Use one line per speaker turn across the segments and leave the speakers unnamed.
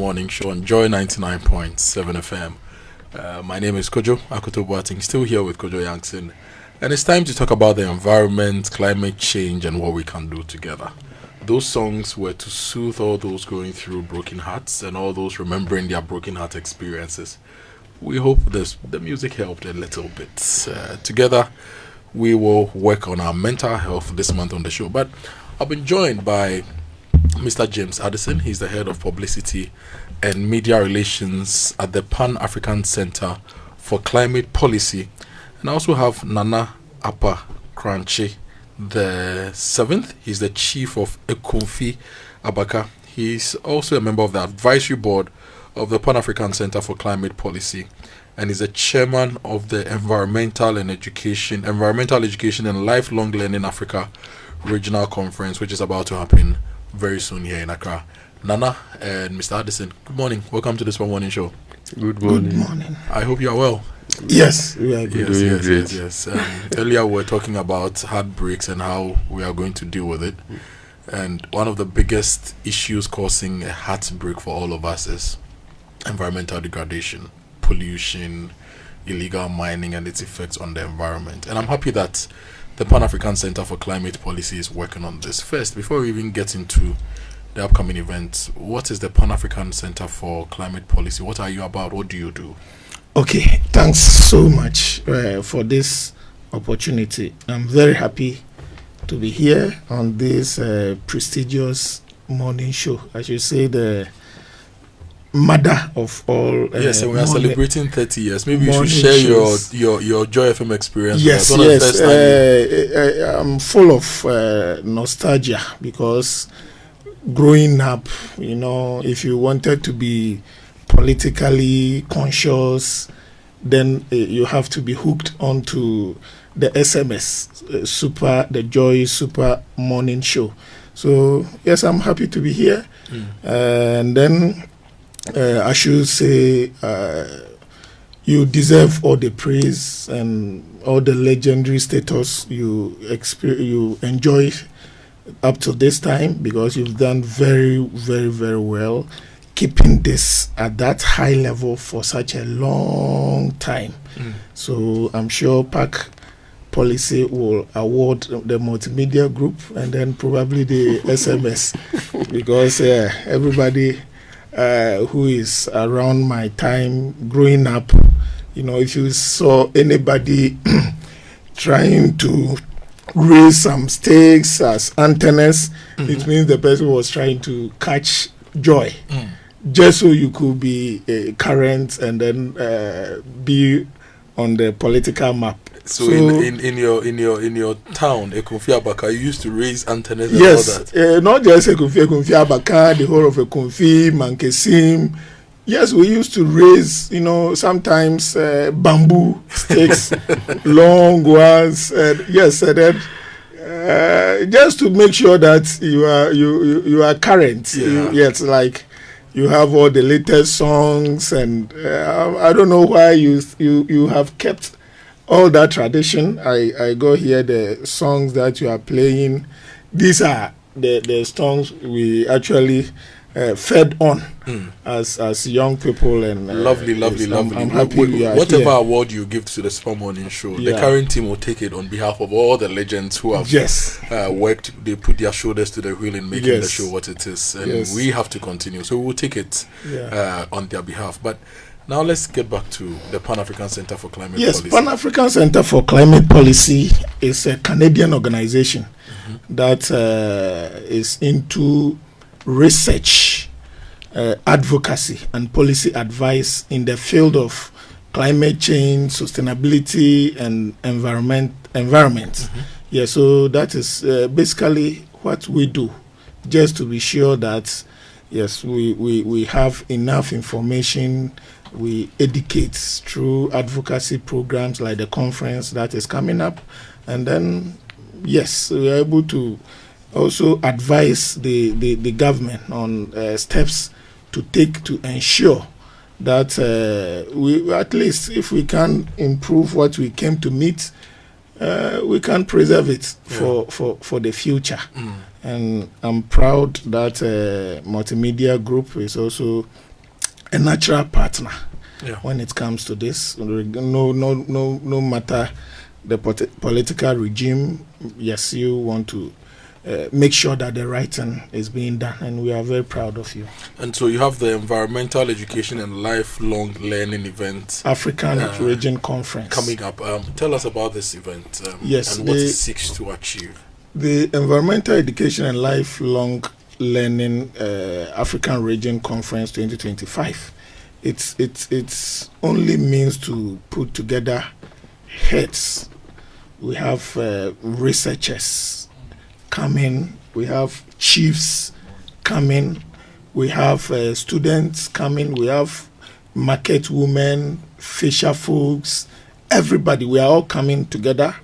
Morning show on Joy 99.7 FM. My name is Kojo Akoto Boating, still here with Kojo Yankson, and it's time to talk about the environment, climate change, and what we can do together. Those songs were to soothe all those going through broken hearts and all those remembering their broken heart experiences. We hope the music helped a little bit. Together, we will work on our mental health this month on the show. But I've been joined by Mr. James Addison. He's the head of publicity and media relations at the Pan-African Center for Climate Policy. And I also have Nana Apa Kranche, the 7th. He's the chief of Ekonfi Abaka. He's also a member of the advisory board of the Pan-African Center for Climate Policy, and is the chairman of the Environmental Education and Lifelong Learning Africa Regional Conference, which is about to happen very soon here in Accra. Nana and Mr. Addison, good morning. Welcome to this morning show.
Good morning.
Good morning.
I hope you are well.
Yes, we are good.
Yes. Earlier we were talking about heartbreaks and how we are going to deal with it. And one of the biggest issues causing a heartbreak for all of us is environmental degradation, pollution, illegal mining, and its effects on the environment. And I'm happy that the Pan-African Center for Climate Policy is working on this. First, before we even get into the upcoming events, what is the Pan-African Center for Climate Policy? What are you about? What do you do?
Okay, thanks so much for this opportunity. I'm very happy to be here on this prestigious morning show. I should say the mother of all.
Yes, and we are celebrating 30 years. Maybe you should share your Joy FM experience.
Yes. I'm full of nostalgia because growing up, if you wanted to be politically conscious, then you have to be hooked onto the SMS, the Joy Super Morning Show. So, yes, I'm happy to be here. And then I should say you deserve all the praise and all the legendary status you enjoy up to this time, because you've done very, very, very well keeping this at that high level for such a long time. So I'm sure PAC Policy will award the multimedia group and then probably the SMS because everybody who is around my time growing up, if you saw anybody trying to raise some stakes as antennas, it means the person was trying to catch joy, just so you could be current and then be on the political map.
So in your town, Ekonfi Abaka, you used to raise antennas and
yes,
all that?
Not just Ekonfi Abaka, the whole of Ekonfi, Mankesim. Yes, we used to raise, sometimes bamboo sticks, long ones. Yes, and then just to make sure that you are current.
Yeah.
Yes, like you have all the latest songs, and I don't know why you have kept all that tradition. I go hear the songs that you are playing. These are the songs we actually fed on as young people. And
lovely.
I'm happy we are
whatever
here.
award you give to the Super Morning Show, the current team will take it on behalf of all the legends who have worked. They put their shoulders to the wheel in making the show what it is, and we have to continue. So we will take it on their behalf. But now let's get back to the Pan-African Center for Climate Policy.
Yes, Pan-African Center for Climate Policy is a Canadian organization that is into research, advocacy, and policy advice in the field of climate change, sustainability, and environment. Yeah, so that is basically what we do, just to be sure that yes, we have enough information. We educate through advocacy programs like the conference that is coming up, and then yes, we are able to also advise the government on steps to take to ensure that we, at least if we can improve what we came to meet, we can preserve it for the future. And I'm proud that multimedia group is also a natural partner
Yeah.
when it comes to this. No matter the political regime, yes, you want to make sure that the right thing is being done, and we are very proud of you.
And so you have the Environmental Education and Lifelong Learning event,
African Region Conference,
coming up. Tell us about this event,
yes,
and what it seeks to achieve.
The Environmental Education and Lifelong Learning African Region Conference 2025. It's only means to put together heads. We have researchers coming, we have chiefs coming, we have students coming, we have market women, fisher folks, everybody. We are all coming together.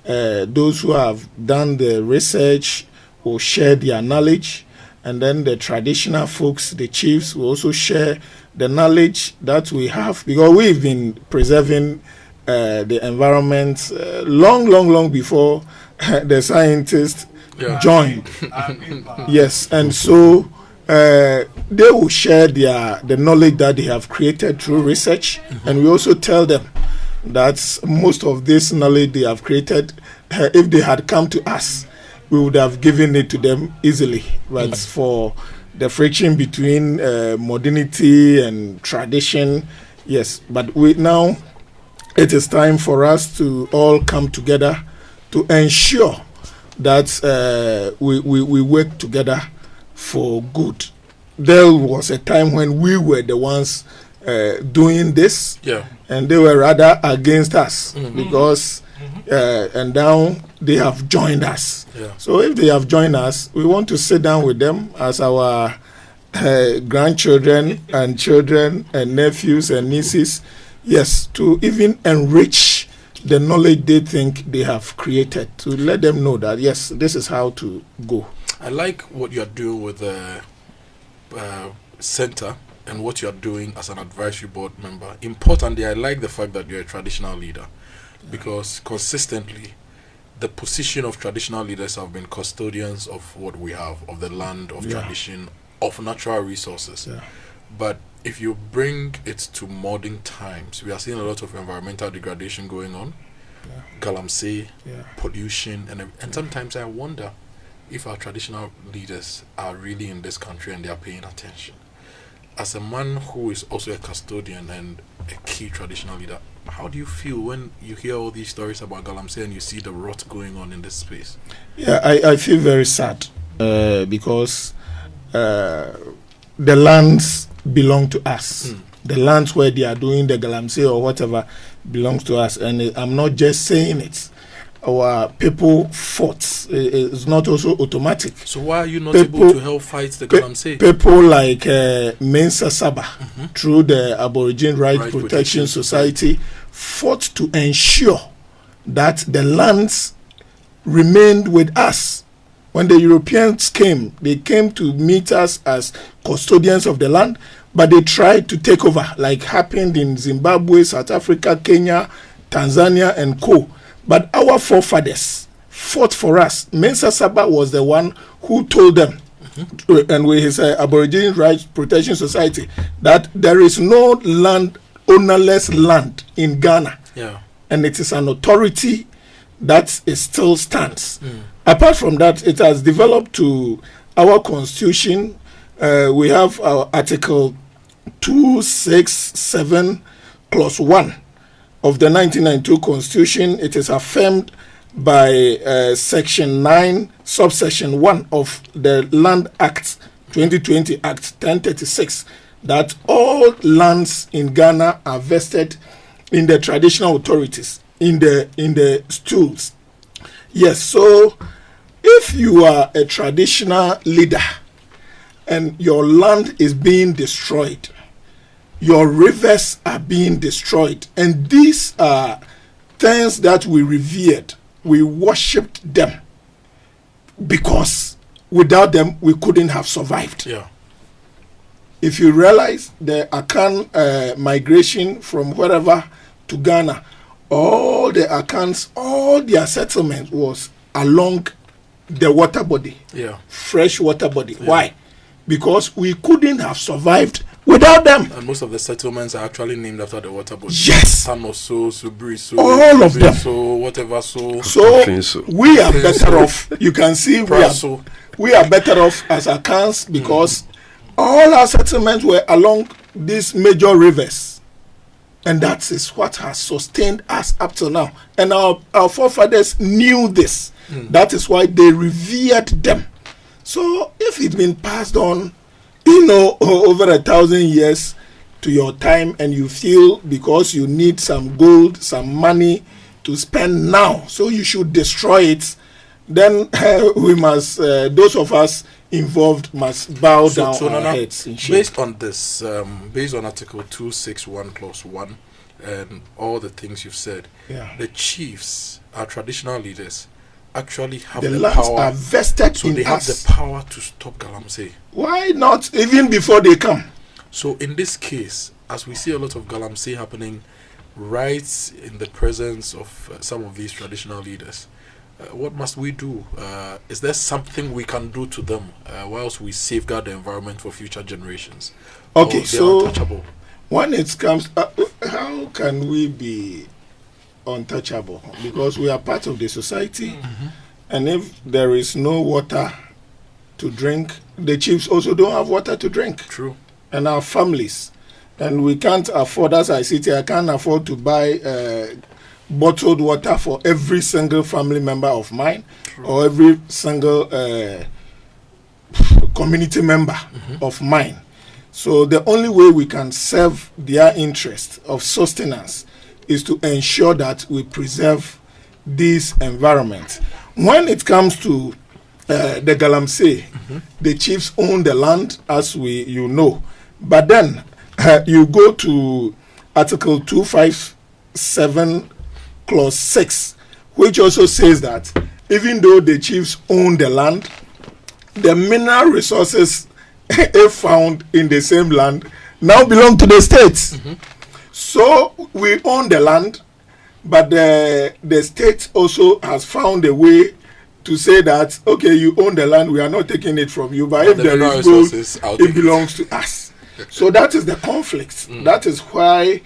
Those who have done the research will share their knowledge, and then the traditional folks, the chiefs, will also share the knowledge that we have, because we've been preserving the environment long before the scientists joined. Yes, and so they will share the knowledge that they have created through research, and we also tell them that most of this knowledge they have created, if they had come to us, we would have given it to them easily. But for the friction between modernity and tradition, yes. But now it is time for us to all come together to ensure that we work together for good. There was a time when we were the ones doing this, and they were rather against us, because and now they have joined us. So if they have joined us, we want to sit down with them as our grandchildren and children and nephews and nieces, yes, to even enrich the knowledge they think they have created, to let them know that, yes, this is how to go.
I like what you're doing with the center and what you're doing as an advisory board member. Importantly, I like the fact that you're a traditional leader, because consistently the position of traditional leaders have been custodians of what we have, of the land, of tradition, of natural resources. But if you bring it to modern times, we are seeing a lot of environmental degradation going on, galamsey, pollution, and sometimes I wonder if our traditional leaders are really in this country and they are paying attention. As a man who is also a custodian and a key traditional leader, how do you feel when you hear all these stories about galamsey and you see the rot going on in this space?
Yeah, I feel very sad because the lands belong to us. The lands where they are doing the galamsey or whatever belongs to us, and I'm not just saying it. Our people fought. It's not also automatic.
So why are you not able to help fight the galamsey?
People like Mensa Saba, through the Aboriginal Right Protection Society, fought to ensure that the lands remained with us. When the Europeans came, they came to meet us as custodians of the land, but they tried to take over, like happened in Zimbabwe, South Africa, Kenya, Tanzania, and co. But our forefathers fought for us. Mensa Saba was the one who told them, and with his Aboriginal Rights Protection Society, that there is no land, ownerless land in Ghana. And it is an authority that still stands. Apart from that, it has developed to our constitution. We have our Article 267 Clause 1 of the 1992 Constitution. It is affirmed by Section 9, Subsection 1 of the Land Act 2020, Act 1036, that all lands in Ghana are vested in the traditional authorities, in the stools. Yes, so if you are a traditional leader and your land is being destroyed, your rivers are being destroyed, and these are things that we revered, we worshipped them, because without them we couldn't have survived. If you realize the Akan migration from wherever to Ghana, all the Akans, all their settlement was along the water body, fresh water body. Why? Because we couldn't have survived Without them.
And most of the settlements are actually named after the water bodies.
Yes.
Tanoso, Subriso,
all of them.
So whatever. So
we are better off. You can see we are better off as accounts because all our settlements were along these major rivers, and that is what has sustained us up till now. And our forefathers knew this. That is why they revered them. So if it's been passed on, over 1,000 years to your time, and you feel because you need some gold, some money to spend now, so you should destroy it, then we must, those of us involved must bow down our heads.
Based on this, based on Article 261 Clause 1 and all the things you've said, the chiefs, our traditional leaders, actually have the power.
Are vested
so
in
they
us.
have the power to stop Galamsey.
Why not even before they come?
So in this case, as we see a lot of Galamsey happening right in the presence of some of these traditional leaders, what must we do? Is there something we can do to them whilst we safeguard the environment for future generations?
Okay, so when it comes, how can we be untouchable? Because we are part of the society, and if there is no water to drink, the chiefs also don't have water to drink.
True. And
our families, and we can't afford, as I sit here, I can't afford to buy bottled water for every single family member of mine. True. Or every single community member of mine. So the only way we can serve their interest of sustenance is to ensure that we preserve this environment. When it comes to the Galamsey, the chiefs own the land, as you know. But then you go to Article 257 Clause 6, which also says that even though the chiefs own the land, the mineral resources if found in the same land now belong to the states. So we own the land, but the state also has found a way to say that, okay, you own the land, we are not taking it from you, but if there is gold, it belongs to us. So that is the conflict. That is why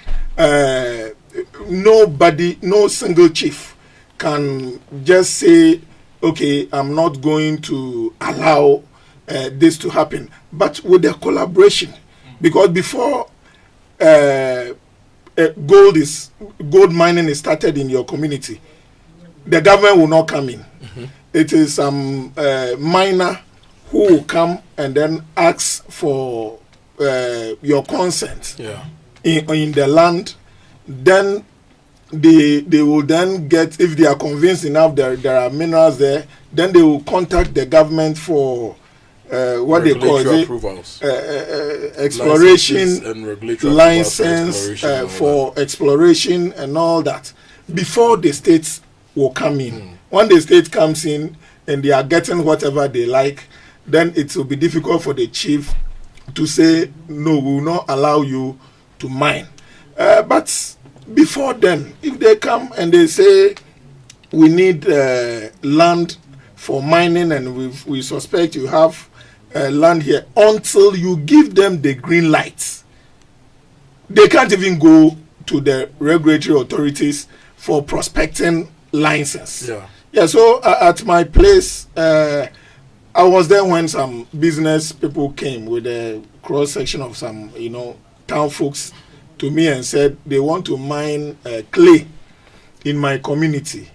no single chief can just say, okay, I'm not going to allow this to happen, but with the collaboration, because before gold mining is started in your community, the government will not come in. It is some miner who will come and then ask for your consent in the land. Then they will then get, if they are convinced enough there are minerals there, then they will contact the government for what they call
approvals.
Exploration
and regulatory
license for exploration and all that before the states will come in. When the state comes in and they are getting whatever they like, then it will be difficult for the chief to say, no, we will not allow you to mine. But before then, if they come and they say, we need land for mining and we suspect you have land here, until you give them the green lights, they can't even go to the regulatory authorities for prospecting license. So at my place, I was there when some business people came with a cross section of some town folks to me and said they want to mine clay in my community.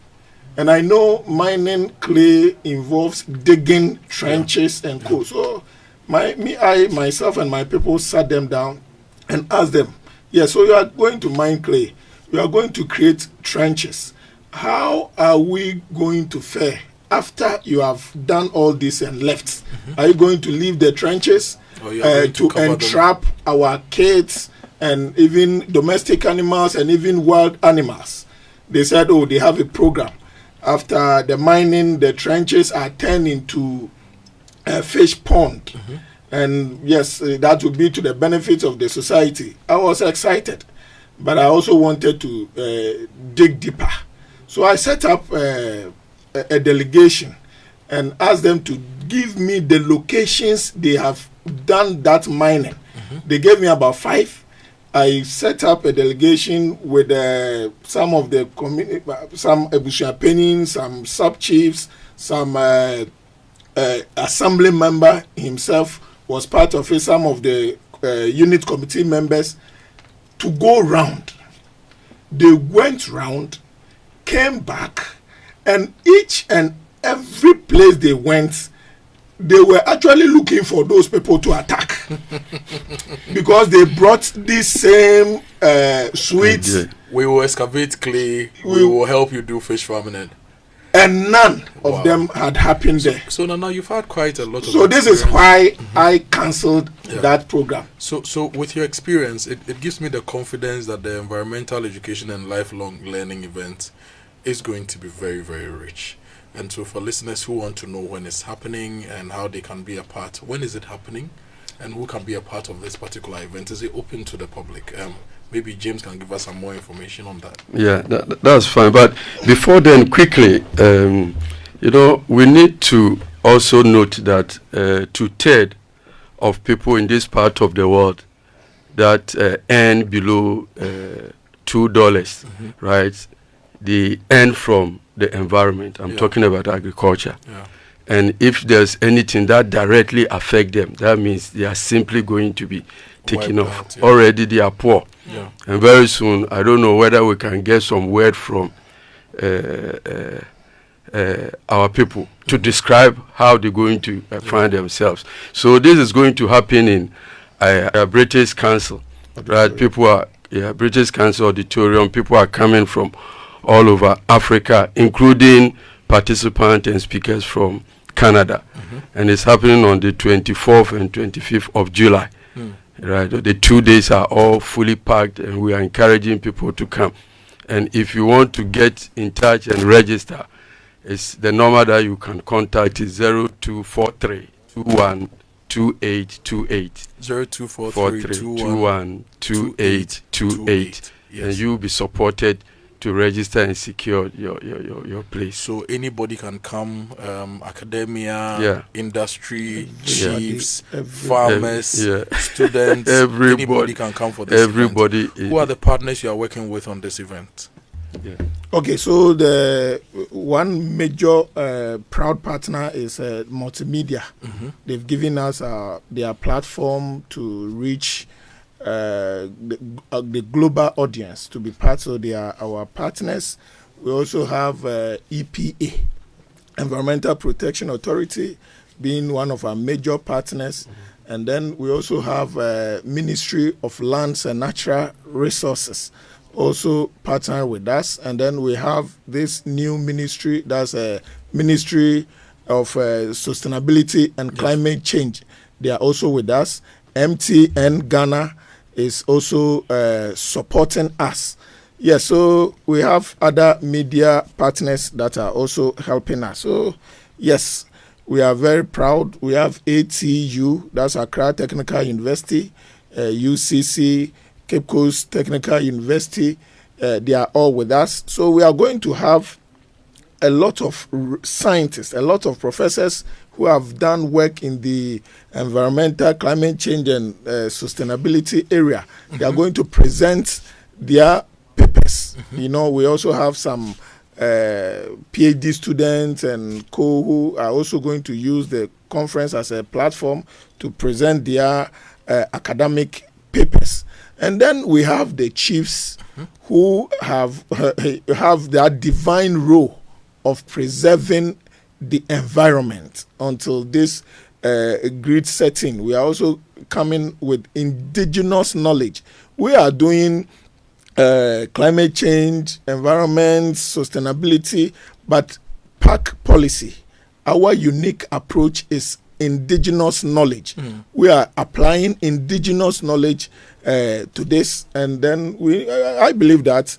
And I know mining clay involves digging trenches and co. So myself and my people sat them down and asked them, so you are going to mine clay, you are going to create trenches. How are we going to fare after you have done all this and left? Are you going to leave the trenches to entrap our kids and even domestic animals and even wild animals? They said, they have a program. After the mining, the trenches are turned into a fish pond. And yes, that would be to the benefit of the society. I was excited, but I also wanted to dig deeper. So I set up a delegation and asked them to give me the locations they have done that mining They gave me about 5. I set up a delegation with some of the community, some Ebushapenin, some sub-chiefs, some assembly member himself was part of it, some of the unit committee members, to go round. They went round, came back, and each and every place they went, they were actually looking for those people to attack because they brought this same sweet.
We will excavate clay. We will help you do fish farming,
and none of them had happened there.
So now you've had quite a lot of.
So this is why I cancelled that program.
So with your experience, it gives me the confidence that the environmental education and lifelong learning event is going to be very, very rich. And so for listeners who want to know when it's happening and how they can be a part, when is it happening and who can be a part of this particular event? Is it open to the public? Maybe James can give us some more information on that.
Yeah, that's fine. But before then, quickly, we need to also note that 2/3 of people in this part of the world that earn below $2, right, they earn from the environment. I'm talking about agriculture. Yeah. And if there's anything that directly affects them, that means they are simply going to be taken off. Out, already they are poor. Yeah. And very soon, I don't know whether we can get some word from our people to describe how they're going to find themselves. So this is going to happen in British Council. Right? People are, British Council Auditorium. People are coming from all over Africa, including participants and speakers from Canada. And it's happening on the 24th and 25th of July. Right? The 2 days are all fully packed, and we are encouraging people to come. And if you want to get in touch and register, it's the number that you can contact is 0243 212828.
0243
212828. And you'll be supported to register and secure your place.
So anybody can come, academia, industry, chiefs, farmers, students, anybody can come for this event. Who are the partners you are working with on this event?
Yeah. Okay, so the one major proud partner is Multimedia. They've given us their platform to reach the global audience, to be part of our partners. We also have EPA, Environmental Protection Authority, being one of our major partners. And then we also have Ministry of Lands and Natural Resources, also partner with us. And then we have this new ministry, that's a Ministry of Sustainability and Climate Change. They are also with us. MTN Ghana is also supporting us. Yes, so we have other media partners that are also helping us. So, yes, we are very proud. We have ATU, that's Accra Technical University, UCC, Cape Coast Technical University. They are all with us. So we are going to have a lot of scientists, a lot of professors who have done work in the environmental, climate change, and sustainability area. They are going to present their papers. We also have some PhD students and who are also going to use the conference as a platform to present their academic papers. And then we have the chiefs who have that divine role of preserving the environment until this grid setting. We are also coming with indigenous knowledge. We are doing climate change, environment, sustainability, but park policy. Our unique approach is indigenous knowledge. We are applying indigenous knowledge to this, and then I believe that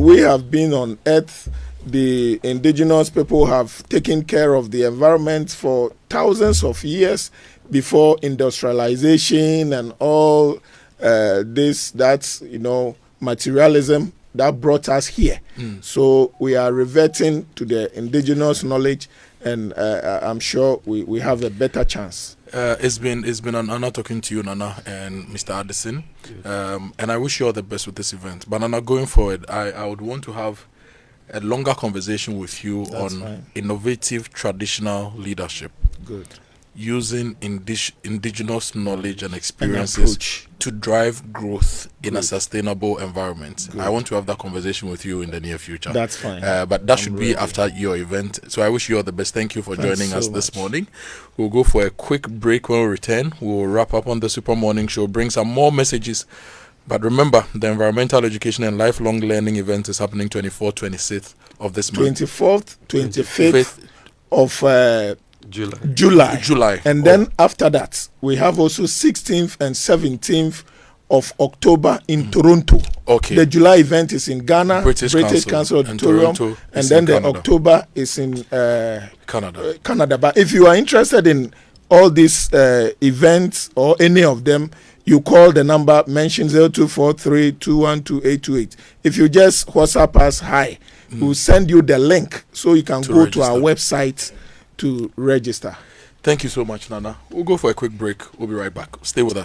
we have been on Earth. The indigenous people have taken care of the environment for thousands of years before industrialization and all materialism that brought us here. So we are reverting to the indigenous knowledge, and I'm sure we have a better chance.
It's been an honor talking to you, Nana, and Mr. Addison.
Yes.
And I wish you all the best with this event. But Nana, going forward, I would want to have a longer conversation with you on innovative traditional leadership.
Good.
Using indigenous knowledge and experiences to drive growth in a sustainable environment. Good. I want to have that conversation with you in the near future.
That's fine.
But that should be after your event. So I wish you all the best. Thank you for joining us this morning. We'll go for a quick break. When we return, we'll wrap up on the Super Morning Show, bring some more messages. But remember, the Environmental Education and Lifelong Learning event is happening 24th, 26th of this month. 24th, 25th of July. And then after that, we have also 16th and 17th of October in Toronto. Okay.
The July event is in Ghana, British Council Auditorium, and then the October is in Canada. But if you are interested in all these events or any of them, you call the number mentioned 0243212828. If you just WhatsApp us hi, we'll send you the link so you can go to our website to register.
Thank you so much, Nana. We'll go for a quick break. We'll be right back. Stay with us.